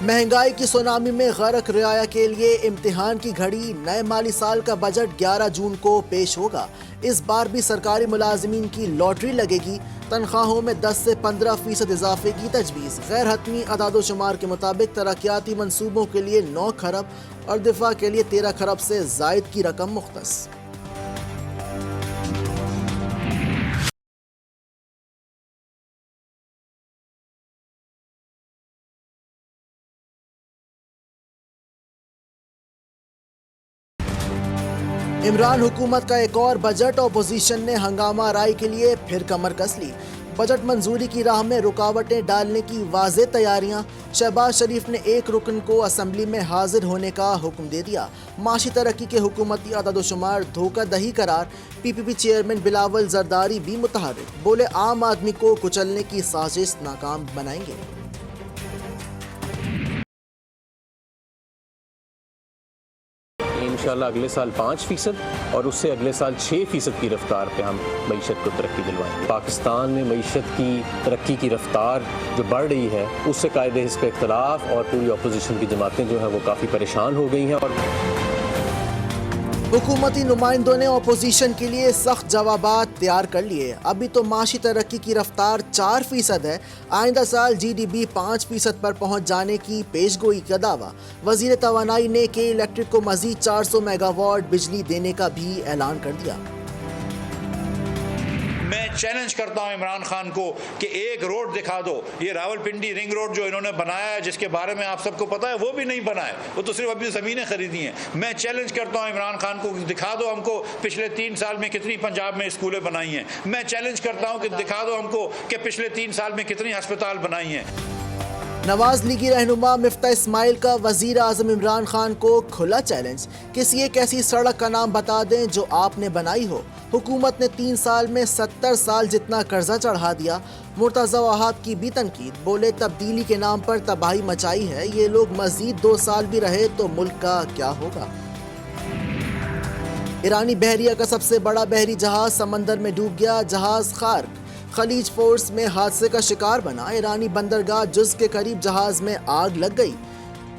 महंगाई की सुनामी में गर्क रियाया के लिए इम्तिहान की घड़ी। नए माली साल का बजट 11 जून को पेश होगा। इस बार भी सरकारी मुलाजमीन की लॉटरी लगेगी। तनख्वाहों में 10 से 15% इजाफे की तजवीज़। गैर हतमी अदादोशुमार के मुताबिक तरक्याती मनसूबों के लिए 9 खरब और दिफा के लिए 13 खरब से जायद की रकम मुख्तस। इमरान हुकूमत का एक और बजट। अपोजिशन ने हंगामा राय के लिए फिर कमर कस ली। बजट मंजूरी की राह में रुकावटें डालने की वाज़ेह तैयारियां। शहबाज शरीफ ने एक रुकन को असम्बली में हाजिर होने का हुक्म दे दिया। माशी तरक्की के हुकूमती अददोशुमार धोखादही करार। PPP चेयरमैन बिलावल जरदारी भी मुतहर्रिक, बोले आम आदमी को कुचलने की साजिश नाकाम बनाएंगे। इंशाल्लाह अगले साल 5% और उससे अगले साल 6% की रफ्तार पे हम मईशत को तरक्की दिलवाएंगे। पाकिस्तान में मईशत की तरक्की की रफ्तार जो बढ़ रही है उससे कायदे हिस्स पे इख्तलाफ और पूरी अपोजिशन की जमातें जो हैं वो काफ़ी परेशान हो गई हैं। और हुकूमती नुमाइंदों ने अपोजिशन के लिए सख्त जवाबात तैयार कर लिए। अभी तो माशी तरक्की की रफ्तार 4% है। आइंदा साल GDP 5% पर पहुंच जाने की पेशगोई का दावा। वजीर तवानाई ने के इलेक्ट्रिक को मजीद 400 मेगावाट बिजली देने का भी ऐलान कर दिया। मैं चैलेंज करता हूं इमरान खान को कि एक रोड दिखा दो। ये रावलपिंडी रिंग रोड जो इन्होंने बनाया है, जिसके बारे में आप सबको पता है, वो भी नहीं बना है। वो तो सिर्फ अभी ज़मीनें खरीदी हैं। मैं चैलेंज करता हूं इमरान खान को, दिखा दो हमको पिछले 3 साल में कितनी पंजाब में स्कूलें बनाई हैं। मैं चैलेंज करता हूं कि दिखा दो हमको कि पिछले 3 साल में कितनी अस्पताल बनाई हैं। नवाज लीगी रहनुमा मिफ्ता इस्माइल का वजीर आजम इमरान खान को खुला चैलेंज। किसी एक ऐसी सड़क का नाम बता दें जो आपने बनाई हो। हुकूमत ने 3 साल में 70 साल जितना कर्जा चढ़ा दिया। मुर्तज़ा वहाब की भी तनकीद, बोले तब्दीली के नाम पर तबाही मचाई है। ये लोग मजीद 2 साल भी रहे तो मुल्क का क्या होगा। ईरानी बहरिया का सबसे बड़ा बहरी जहाज समंदर में डूब गया। जहाज खार्क खलीज फोर्स में हादसे का शिकार बना। ईरानी बंदरगाह जुज के करीब जहाज में आग लग गई।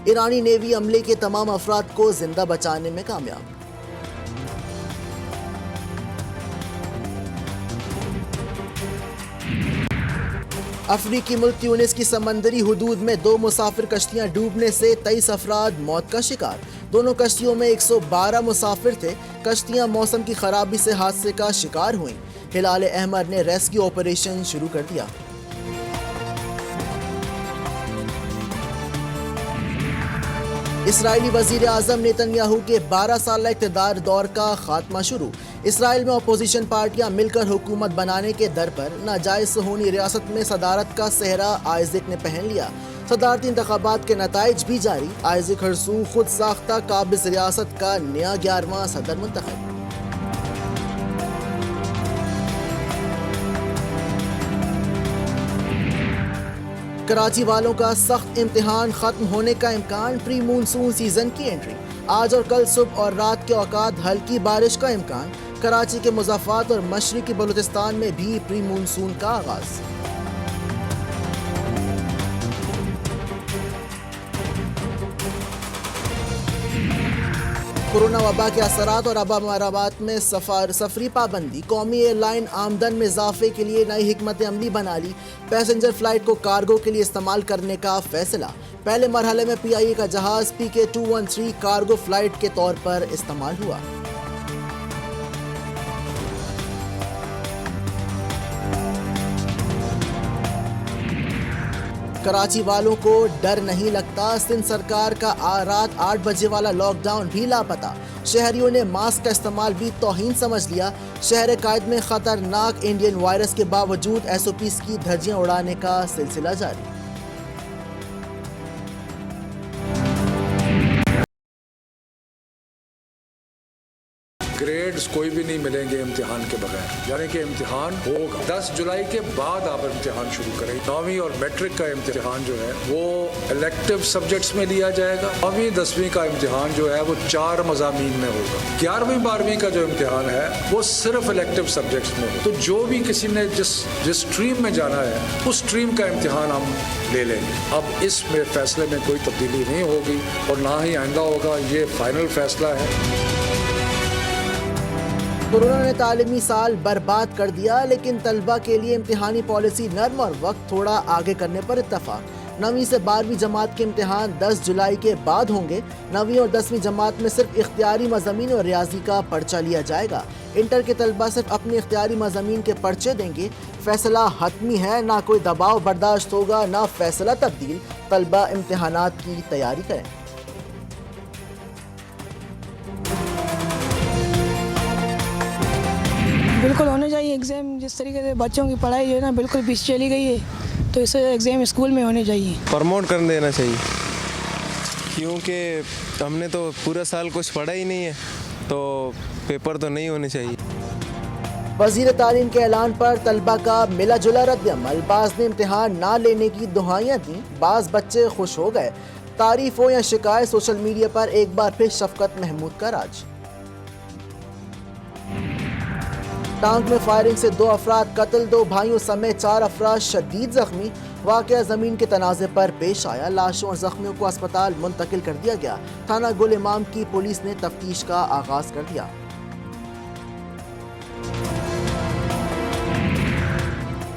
ईरानी नेवी अमले के तमाम अफराद को जिंदा बचाने में कामयाब। अफ्रीकी मुल्क ट्यूनिस की समंदरी हुदूद में 2 मुसाफिर कश्तियां डूबने से 23 अफराद मौत का शिकार। दोनों कश्तियों में 112 मुसाफिर थे। कश्तियां मौसम की खराबी से हादसे का शिकार हुईं। हिलाल अहमर ने रेस्क्यू ऑपरेशन शुरू कर दिया। इसराइली वजीर आजम नेतन्याहू के 12 साल इक़्तिदार दौर का खात्मा शुरू। इसराइल में अपोजिशन पार्टियां मिलकर हुकूमत बनाने के दर पर नाजायज सुहूनी रियासत में सदारत का सेहरा आइज़ेक ने पहन लिया। सदारती इंतखाबात के नताइज भी जारी। आइज़ेक हरसू खुद साख्ता काबिज रियासत का नया 11वां सदर मुंतखब। कराची वालों का सख्त इम्तिहान खत्म होने का इम्कान। प्री मूनसून सीजन की एंट्री। आज और कल सुबह और रात के औकात हल्की बारिश का इम्कान। कराची के मुज़फ़्फ़रात और मशरिकी बलूचिस्तान में भी प्री मूनसून का आगाज। कोरोना वबा के असरात और अबामराबाद में सफरी पाबंदी। कौमी एयरलाइन आमदन में इजाफे के लिए नई हिकमत अमली बना ली। पैसेंजर फ्लाइट को कार्गो के लिए इस्तेमाल करने का फैसला। पहले मरहले में PIA का जहाज PK-213 कार्गो फ्लाइट के तौर पर इस्तेमाल हुआ। कराची वालों को डर नहीं लगता। सिंध सरकार का रात 8 बजे वाला लॉकडाउन भी लापता। शहरियों ने मास्क का इस्तेमाल भी तौहीन समझ लिया। शहर कायद में खतरनाक इंडियन वायरस के बावजूद SOPs की धज्जियां उड़ाने का सिलसिला जारी। ग्रेड्स कोई भी नहीं मिलेंगे इम्तिहान के बगैर, यानी कि इम्तिहान होगा। 10 जुलाई के बाद आप इम्तिहान शुरू करें। 9वीं और मैट्रिक का इम्तिहान जो है वो इलेक्टिव सब्जेक्ट्स में लिया जाएगा। 9वीं 10वीं का इम्तिहान जो है वो 4 मज़ामीन में होगा। 11वीं 12वीं का जो इम्तिहान है वो सिर्फ इलेक्टिव सब्जेक्ट्स में होगा। तो जो भी किसी ने जिस स्ट्रीम में जाना है उस स्ट्रीम का इम्तिहान हम ले लेंगे। अब इसमें फैसले में कोई तब्दीली नहीं होगी और ना ही आइंदा होगा, ये फाइनल फैसला है। कोरोना ने तालीमी साल बर्बाद कर दिया, लेकिन तलबा के लिए इम्तिहानी पॉलिसी नर्म और वक्त थोड़ा आगे करने पर इत्तफाक। 9वीं से 12वीं जमात के इम्तिहान 10 जुलाई के बाद होंगे। 9वीं और 10वीं जमात में सिर्फ इख्तियारी मज़ामीन और रियाजी का पर्चा लिया जाएगा। इंटर के तलबा सिर्फ अपने इख्तियारी मज़ामीन के पर्चे देंगे। फैसला हतमी है, ना कोई दबाव बर्दाश्त होगा, ना फैसला तब्दील। तलबा इम्तिहानात की तैयारी करें। बिल्कुल होने चाहिए एग्ज़ाम। जिस तरीके से बच्चों की पढ़ाई जो है ना बिल्कुल पीछे चली गई है, तो इसे एग्ज़ाम स्कूल में होने चाहिए। प्रमोट कर देना चाहिए, क्योंकि हमने तो पूरा साल कुछ पढ़ा ही नहीं है, तो पेपर तो नहीं होने चाहिए। वज़ीर तालीम के ऐलान पर तलबा का मिला जुला रद्दअमल। बाज़ ने इम्तिहान ना लेने की दुहाइयाँ दी, बाज़ बच्चे खुश हो गए। तारीफ हो या शिकायत, सोशल मीडिया पर एक बार फिर शफकत महमूद का राज। टांग में फायरिंग से 2 अफराद कत्ल, 2 भाइयों समेत 4 अफराद शदीद जख्मी। वाक़या ज़मीन के तनाज़े पर पेश आया। लाशों और जख्मियों को अस्पताल मुंतकिल कर दिया गया। थाना गुल इमाम की पुलिस ने तफ्तीश का आगाज कर दिया।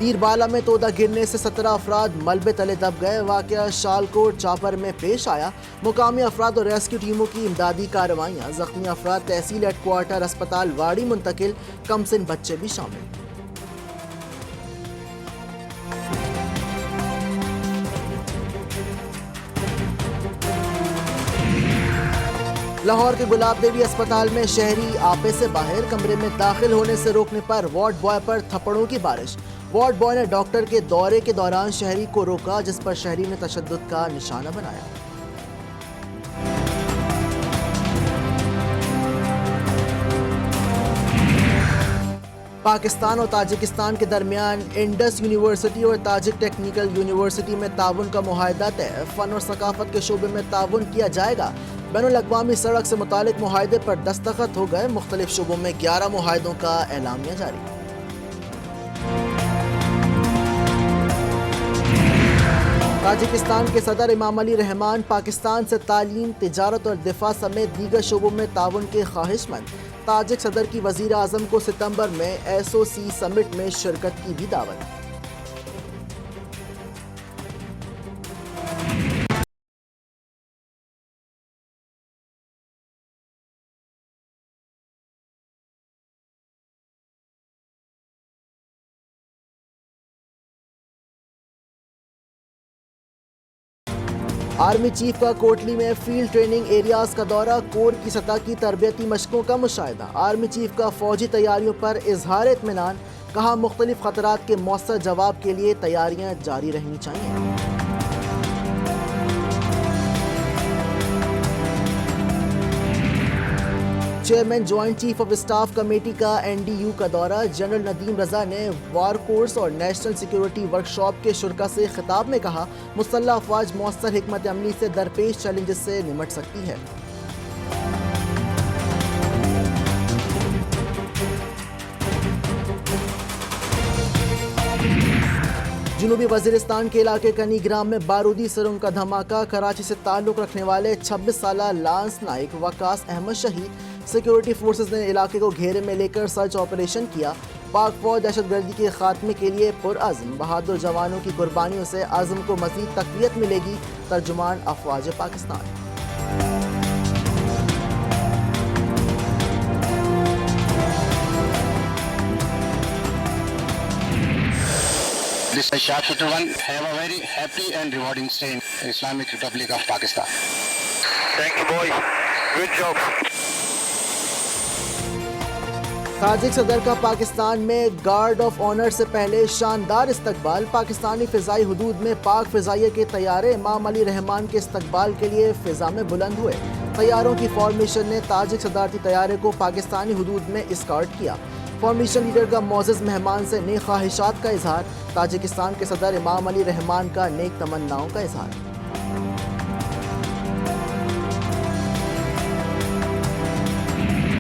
तीरबाला में तोदा गिरने से 17 अफराद मलबे तले दब गए। वाक़या शालकोट चापर में पेश आया। मुकामी अफराद और रेस्क्यू टीमों की इमदादी कार्रवाइयाँ। जख्मी अफराद तहसील हेडक्वार्टर अस्पताल वाड़ी मुंतकिल, कमसिन बच्चे भी शामिल। लाहौर के गुलाब देवी अस्पताल में शहरी आपे से बाहर, कमरे में दाखिल होने से रोकने पर वार्ड बॉय पर थप्पड़ों की बारिश। वार्ड बॉय ने डॉक्टर के दौरे के दौरान शहरी को रोका, जिस पर शहरी ने तशद्दुद का निशाना बनाया। पाकिस्तान और ताजिकिस्तान के दरमियान इंडस यूनिवर्सिटी और ताजिक टेक्निकल यूनिवर्सिटी में ताउन का मुआहदा तय। फ़न और सकाफत के शोबे में ताउन किया जाएगा। बैनुल-अक़वामी सड़क से मुतालिक मुआहदे पर दस्तखत हो गए। मुख्तलिफ शोबों में 11 मुआहदों का एलामिया जारी। ताजिकिस्तान के सदर इमाम अली रहमान पाकिस्तान से तालीम, तिजारत और दिफा समेत दीगर शोबों में ताउन के ख्वाहिशमंद। ताजिक सदर की वज़ीर आज़म को सितंबर में SOC समिट में शिरकत की भी दावत। आर्मी चीफ का कोटली में फील्ड ट्रेनिंग एरियाज का दौरा, कोर की सतह की तरबियती मशकों का मुशाहिदा। आर्मी चीफ का फौजी तैयारियों पर इजहार इत्मीनान, कहा मुख्तलिफ खतरात के मौसर जवाब के लिए तैयारियां जारी रहनी चाहिए। Chairman joint chief of staff committee का NDU का दौरा। जनरल नदीम रजा ने वार कोर्स और नेशनल सिक्योरिटी वर्कशॉप के शुरका से खिताब में कहा, मुसल्लह अफवाज मौसर हिकमत अमली से दरपेश चैलेंजेस से निमट सकती है। जनूबी वजीरिस्तान के इलाके कनीग्राम में बारूदी सुरंग का धमाका। कराची से ताल्लुक़ रखने वाले 26 साला लांस नाइक वकास अहमद शहीद। सिक्योरिटी फोर्सेस ने इलाके को घेरे में लेकर सर्च ऑपरेशन किया। पाक फौज दहशतगर्दी के खात्मे के लिए पुरअज़्म। बहादुर जवानों की कुर्बानियों से अज़्म को मज़ीद तक़वियत मिलेगी। तर्जुमान अफ़वाज Pakistan. This is Shah Kutuban. Have a very happy and rewarding stay in Islamic Republic of Pakistan. Thank you, boys. Good job. Tajik सदर का पाकिस्तान में गार्ड ऑफ ऑनर से पहले शानदार इस्तकबाल। पाकिस्तानी फ़िज़ाई हदूद में पाक फ़िज़ाइया के तैयारे इमाम अली रहमान के इस्तकबाल के लिए फ़िज़ा में बुलंद हुए। तैयारों की फॉर्मेशन ने ताजिक सदारती तैयारे को पाकिस्तानी हदूद में एस्कॉर्ट किया। फॉर्मेशन लीडर का मोअज़्ज़ज़ मेहमान से नेक ख्वाहिशात का इजहार। ताजिकिस्तान के सदर इमाम अली रहमान का नेक तमन्नाओं का इजहार।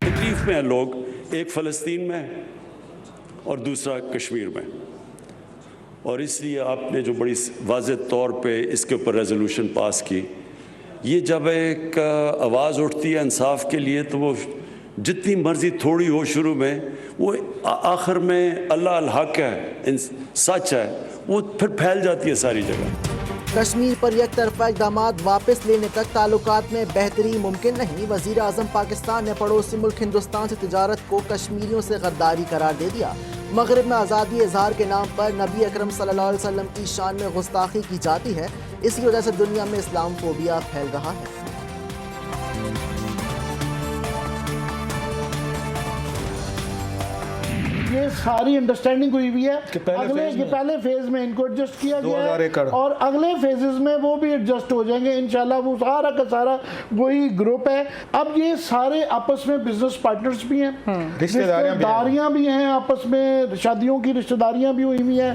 तकलीफ में हैं लोग, एक फ़लस्तीन में और दूसरा कश्मीर में, और इसलिए आपने जो बड़ी वाज़ेह तौर पे इसके ऊपर रेजोल्यूशन पास की, ये जब एक आवाज़ उठती है इंसाफ के लिए तो वो जितनी मर्जी थोड़ी हो शुरू में, वो आखिर में अल्लाह अल हक है, सच है, वो फिर फैल जाती है सारी जगह। कश्मीर पर एक तरफा इक़दामात वापस लेने तक ताल्लुकात में बेहतरी मुमकिन नहीं। वज़ीर आज़म पाकिस्तान ने पड़ोसी मुल्क हिंदुस्तान से तिजारत को कश्मीरियों से गद्दारी करार दे दिया। मगरिब में आज़ादी इजहार के नाम पर नबी अकरम सल्लल्लाहु अलैहि वसल्लम की शान में गुस्ताखी की जाती है। इसी वजह से दुनिया में इस्लामफोबिया फैल रहा है। ये सारी अंडरस्टैंडिंग हुई हुई है कि पहले फेज में इनको एडजस्ट किया गया है और अगले फेजेस में वो भी एडजस्ट हो जाएंगे इंशाल्लाह। वो सारा का सारा वही ग्रुप है। अब ये सारे आपस में बिजनेस पार्टनर्स भी हैं, रिश्तेदारियां भी हैं, आपस में शादियों की रिश्तेदारियां भी हुई हुई हैं।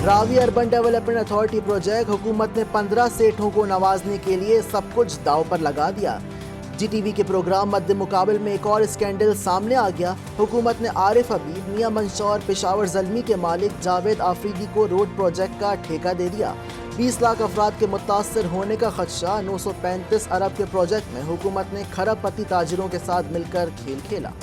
Ravi urban development authority project हुकूमत ने 15 सेठों को नवाजने के लिए सब कुछ दाव पर लगा दिया। GTV के प्रोग्राम मद्दे मुकाबल में एक और स्कैंडल सामने आ गया। हुकूमत ने आरिफ हबीब, मियां मंशौर, पेशावर ज़ल्मी के मालिक जावेद आफरीदी को रोड प्रोजेक्ट का ठेका दे दिया। 20 लाख अफराद के मुतासर होने का खदशा। 935 अरब के प्रोजेक्ट में हुकूमत ने खरबपति ताजिरों के साथ मिलकर खेल खेला।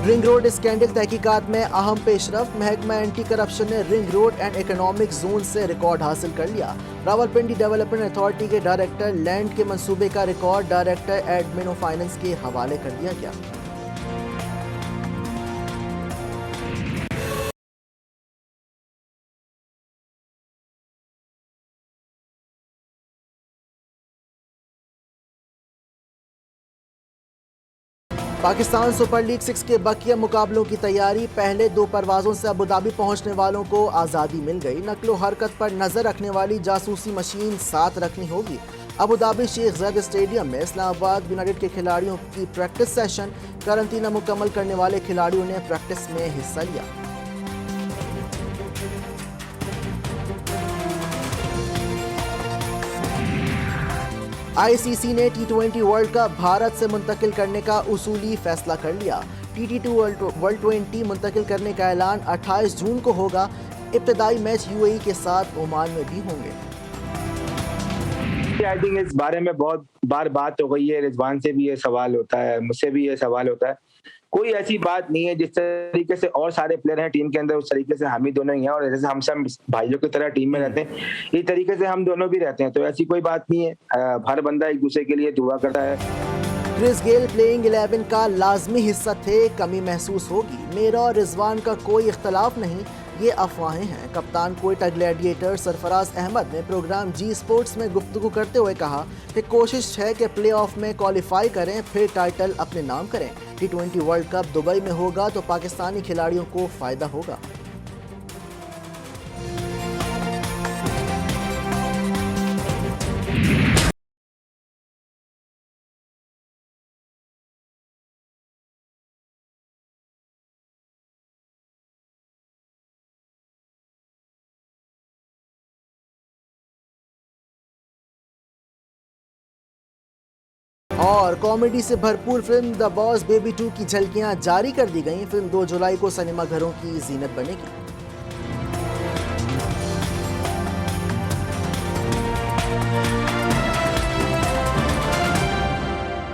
रिंग रोड स्कैंडल तहकीकात में अहम पेशरफ। महकमा एंटी करप्शन ने ring road and economic zone से रिकॉर्ड हासिल कर लिया। रावलपिंडी डेवलपमेंट अथॉरिटी के डायरेक्टर लैंड के मंसूबे का record director admin of finance के हवाले कर दिया गया। पाकिस्तान सुपर लीग 6 के बकिया मुकाबलों की तैयारी। पहले 2 परवाज़ों से अबुधाबी पहुंचने वालों को आज़ादी मिल गई। नकलो हरकत पर नज़र रखने वाली जासूसी मशीन साथ रखनी होगी। अबुधाबी शेख ज़ैद स्टेडियम में इस्लामाबाद यूनाइटेड के खिलाड़ियों की प्रैक्टिस सेशन। करंतना मुकम्मल करने वाले खिलाड़ियों ने प्रैक्टिस में हिस्सा लिया। ICC ने T20 वर्ल्ड कप भारत से मुंतकिल करने का उसूली फैसला कर लिया। T2 वर्ल्ड 20 मुंतकिल करने का ऐलान 28 जून को होगा। इब्तदाई मैच UAE के साथ ओमान में भी होंगे। आई थिंक इस बारे में बहुत बार बात हो गई है। रिजवान से भी ये सवाल होता है, मुझसे भी ये सवाल होता है। कोई ऐसी बात नहीं है। जिस तरीके से और सारे प्लेयर हैं टीम के अंदर, उस तरीके से हम ही दोनों ही हैं, और जैसे हम सब भाइयों की तरह टीम में रहते हैं, इस तरीके से हम दोनों भी रहते हैं। तो ऐसी कोई बात नहीं है। हर बंदा एक दूसरे के लिए दुआ करता है। क्रिस गेल प्लेइंग 11 का लाजमी हिस्सा थे। कमी महसूस होगी। मेरा और रिजवान का कोई इख्तलाफ नहीं, ये अफवाहें हैं। कप्तान कोयटा ग्लैडिएटर सरफराज अहमद ने प्रोग्राम जी स्पोर्ट्स में गुफ्तगू करते हुए कहा कि कोशिश है कि प्ले ऑफ में क्वालिफाई करें, फिर टाइटल अपने नाम करें। T20 वर्ल्ड कप दुबई में होगा तो पाकिस्तानी खिलाड़ियों को फ़ायदा होगा। और कॉमेडी से भरपूर फिल्म द बॉस बेबी 2 की झलकियां जारी कर दी गई। फिल्म 2 जुलाई को सिनेमा घरों की जीनत बनेगी।